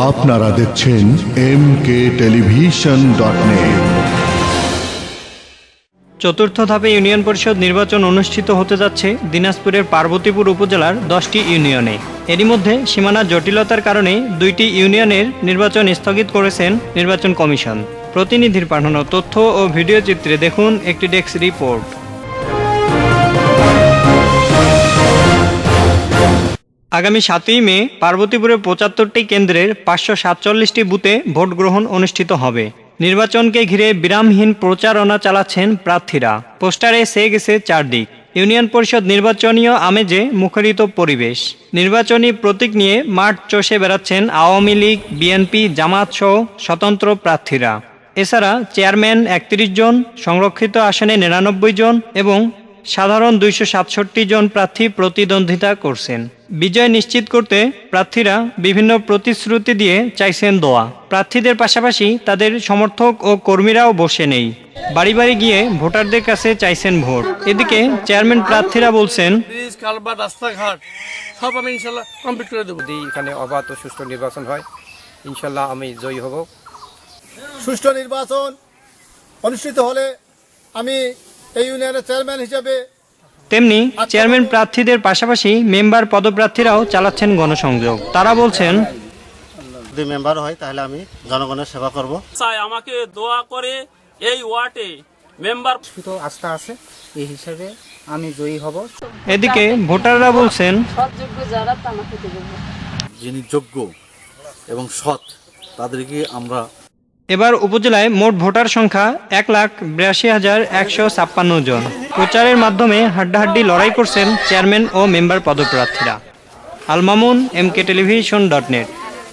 আপনারা দেখছেন mkTelevision.net। চতুর্থ ধাপে ইউনিয়ন পরিষদ নির্বাচন অনুষ্ঠিত হতে যাচ্ছে দিনাজপুরের পার্বতীপুর উপজেলার 10টি ইউনিয়নে। এরই মধ্যে সীমানা জটিলতার কারণে 2টি ইউনিয়নের নির্বাচন স্থগিত করেছেন নির্বাচন কমিশন। প্রতিনিধির পাঠানো তথ্য ও ভিডিও চিত্রে দেখুন একটি ডেস্ক রিপোর্ট। আগামী 7ই মে পার্বতীপুরে 75টি কেন্দ্রের 547টি বুথে ভোট গ্রহণ অনুষ্ঠিত হবে। নির্বাচনকে ঘিরে বিরামহীন প্রচারণা চালাচ্ছেন প্রার্থীরা। পোস্টারে সেয়ে গেছে চারদিক। ইউনিয়ন পরিষদ নির্বাচনীয় আমেজে মুখরিত পরিবেশ। নির্বাচনী প্রতীক নিয়ে মাঠ চষে বেড়াচ্ছেন আওয়ামী লীগ, বিএনপি, জামাত সহ স্বতন্ত্র প্রার্থীরা। এছাড়া চেয়ারম্যান 31 জন, সংরক্ষিত আসনে 99 জন এবং সাধারণ 267 জন প্রার্থী প্রতিদ্বন্দ্বিতা করছেন। বিজয় নিশ্চিত করতে প্রার্থীরা বিভিন্ন প্রতিশ্রুতি দিয়ে চাইছেন দোয়া। প্রার্থীদের পাশাপাশি তাদের সমর্থক ও কর্মীরাও বসে নেই, বাড়ি বাড়ি গিয়ে ভোটারদের কাছে চাইছেন ভোট। এদিকে চেয়ারম্যান প্রার্থীরা বলছেন, রাস্তাঘাট সব আমি ইনশাল্লাহ কমপ্লিট করে দেবো। এখানে অবাধ ও সুষ্ঠু নির্বাচন হয়, ইনশাল্লাহ আমি জয়ী হব। সুষ্ঠু নির্বাচন অনুষ্ঠিত হলে আমি এই ইউনিয়নের চেয়ারম্যান হিসেবে। তেমনি চেয়ারম্যান প্রার্থীদের পাশাপাশি মেম্বার পদপ্রার্থীরাও চালাচ্ছেন গণসংযোগ। তারা বলছেন, যদি মেম্বার হয় তাহলে আমি জনগণের সেবা করব। চাই আমাকে দোয়া করে এই ওয়ার্ডে মেম্বার আস্থা আছে, এই হিসেবে আমি জয়ী হব। এদিকে ভোটাররা বলছেন, যিনি যোগ্য এবং সৎ তাদেরকে আমরা। এবার উপজেলায় মোট ভোটার সংখ্যা 1,82,156 জন। প্রচারের মাধ্যমে হাড্ডাহাড্ডি লড়াই করছেন চেয়ারম্যান ও মেম্বার পদপ্রার্থীরা। আল মামুন, mkTelevision.net।